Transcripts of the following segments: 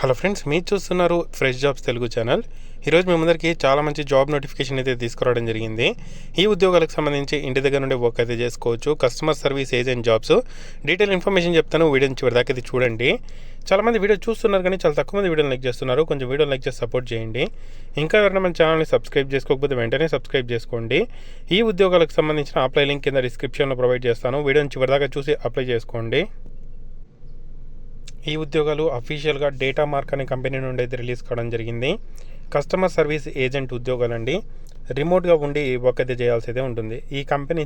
Hello friends, మీరు చూస్తున్నారు fresh jobs Telugu channel. ఈరోజు మీ ముందరికి చాలా మంచి జాబ్ నోటిఫికేషన్ అయితే తీసుకురావడం జరిగింది. ఈ ఉద్యోగాలకు సంబంధించి ఇంటి దగ్గర నుండి వర్క్ అయితే చేసుకోవచ్చు. Customer service agent jobs detail information చెప్తాను. వీడియోని చివరిదాకా అయితే చూడండి. చాలామంది వీడియో చూస్తున్నారు కానీ చాలా తక్కువ మంది వీడియోని లైక్ చేస్తున్నారు. కొంచెం వీడియోని లైక్ చేసి సపోర్ట్ చేయండి. ఇంకా ఎవరైనా మన ఛానల్ని సబ్స్క్రైబ్ చేసుకోకపోతే వెంటనే సబ్స్క్రైబ్ చేసుకోండి. ఈ ఉద్యోగాలకు సంబంధించిన అప్లై లింక్ కింద డిస్క్రిప్షన్లో ప్రొవైడ్ చేస్తాను. వీడియోని చివరిదాకా చూసి అప్లై చేసుకోండి. ఈ ఉద్యోగాలు అఫీషియల్గా డేటా మార్క్ అనే కంపెనీ నుండి అయితే రిలీజ్ కావడం జరిగింది. కస్టమర్ సర్వీస్ ఏజెంట్ ఉద్యోగాలండి. రిమోట్గా ఉండి వర్క్ అయితే చేయాల్సి అయితే ఉంటుంది. ఈ కంపెనీ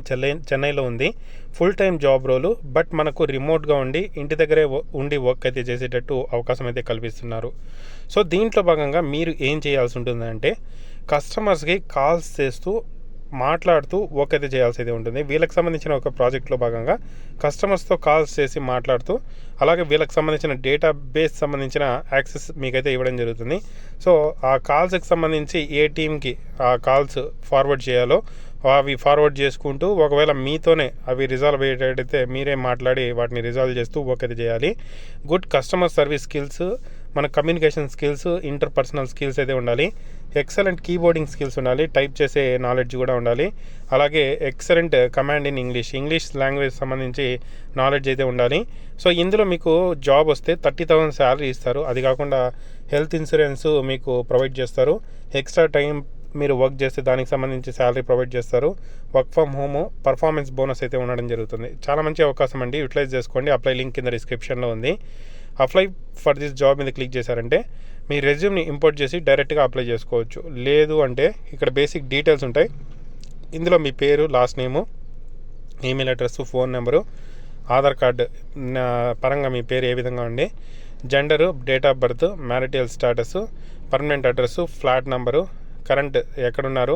చెన్నైలో ఉంది. Full time job role, but మనకు రిమోట్గా ఉండి ఇంటి దగ్గరే ఉండి వర్క్ అయితే చేసేటట్టు అవకాశం అయితే కల్పిస్తున్నారు. సో దీంట్లో భాగంగా మీరు ఏం చేయాల్సి ఉంటుందంటే కస్టమర్స్కి కాల్స్ చేస్తూ మాట్లాడుతూ వర్క్ అయితే చేయాల్సి అయితే ఉంటుంది. వీళ్ళకి సంబంధించిన ఒక ప్రాజెక్ట్లో భాగంగా కస్టమర్స్తో కాల్స్ చేసి మాట్లాడుతూ, అలాగే వీళ్ళకి సంబంధించిన డేటా బేస్ సంబంధించిన యాక్సెస్ మీకైతే ఇవ్వడం జరుగుతుంది. సో ఆ కాల్స్కి సంబంధించి ఏ టీమ్కి ఆ కాల్స్ ఫార్వర్డ్ చేయాలో అవి ఫార్వర్డ్ చేసుకుంటూ, ఒకవేళ మీతోనే అవి రిజాల్వ్ అయ్యేటట్టయితే మీరే మాట్లాడి వాటిని రిజాల్వ్ చేస్తూ వర్క్ అయితే చేయాలి. గుడ్ కస్టమర్ సర్వీస్ స్కిల్స్, మన కమ్యూనికేషన్ స్కిల్స్, ఇంటర్పర్సనల్ స్కిల్స్ అయితే ఉండాలి. ఎక్సలెంట్ కీబోర్డింగ్ స్కిల్స్ ఉండాలి. టైప్ చేసే నాలెడ్జ్ కూడా ఉండాలి. అలాగే excellent command in English language సంబంధించి నాలెడ్జ్ అయితే ఉండాలి. సో ఇందులో మీకు జాబ్ వస్తే 30,000 శాలరీ ఇస్తారు. అది కాకుండా హెల్త్ ఇన్సూరెన్స్ మీకు ప్రొవైడ్ చేస్తారు. ఎక్స్ట్రా టైం మీరు వర్క్ చేస్తే దానికి సంబంధించి శాలరీ ప్రొవైడ్ చేస్తారు. Work from home, performance bonus అయితే ఉండడం జరుగుతుంది. చాలా మంచి అవకాశం అండి. యూటిలైజ్ చేసుకోండి. అప్లై లింక్ కింద డిస్క్రిప్షన్లో ఉంది. అప్లై ఫర్ దిస్ జాబ్ మీద క్లిక్ చేశారంటే మీ రెజ్యూమ్ని ఇంపోర్ట్ చేసి డైరెక్ట్గా అప్లై చేసుకోవచ్చు. లేదు అంటే ఇక్కడ బేసిక్ డీటెయిల్స్ ఉంటాయి. ఇందులో మీ పేరు, last name, email address, phone number, Aadhaar card పరంగా మీ పేరు ఏ విధంగా ఉండి, gender, date of birth, marital status, permanent address, flat number, current ఎక్కడున్నారు,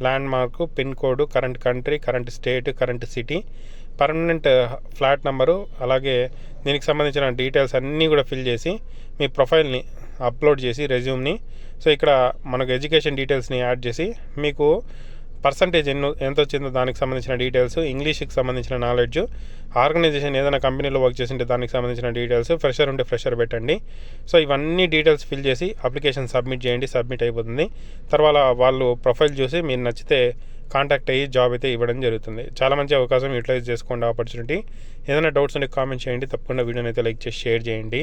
landmark, pin code, current country, current state, current city, permanent flat number, అలాగే దీనికి సంబంధించిన డీటెయిల్స్ అన్నీ కూడా ఫిల్ చేసి మీ ప్రొఫైల్ని అప్లోడ్ చేసి రెజ్యూమ్ని, సో ఇక్కడ మనకు ఎడ్యుకేషన్ డీటెయిల్స్ని యాడ్ చేసి మీకు పర్సంటేజ్ ఎంత వచ్చిందో దానికి సంబంధించిన డీటెయిల్స్, ఇంగ్లీష్కి సంబంధించిన నాలెడ్జ్, ఆర్గనైజేషన్ ఏదైనా కంపెనీలో వర్క్ చేసింటే దానికి సంబంధించిన డీటెయిల్స్, ఫ్రెషర్ ఉంటే ఫ్రెషర్ పెట్టండి. సో ఇవన్నీ డీటెయిల్స్ ఫిల్ చేసి అప్లికేషన్ సబ్మిట్ చేయండి. సబ్మిట్ అయిపోతుంది. తర్వాత వాళ్ళు ప్రొఫైల్ చూసి మీరు నచ్చితే కాంటాక్ట్ అయ్యి జాబ్ అయితే ఇవ్వడం జరుగుతుంది. చాలా మంచి అవకాశం. యూటిలైజ్ చేసుకోండి ఆపర్చునిటీ. ఏదైనా డౌట్స్ ఉంటే కామెంట్ చేయండి. తప్పకుండా వీడియోని అయితే లైక్ చేసి షేర్ చేయండి.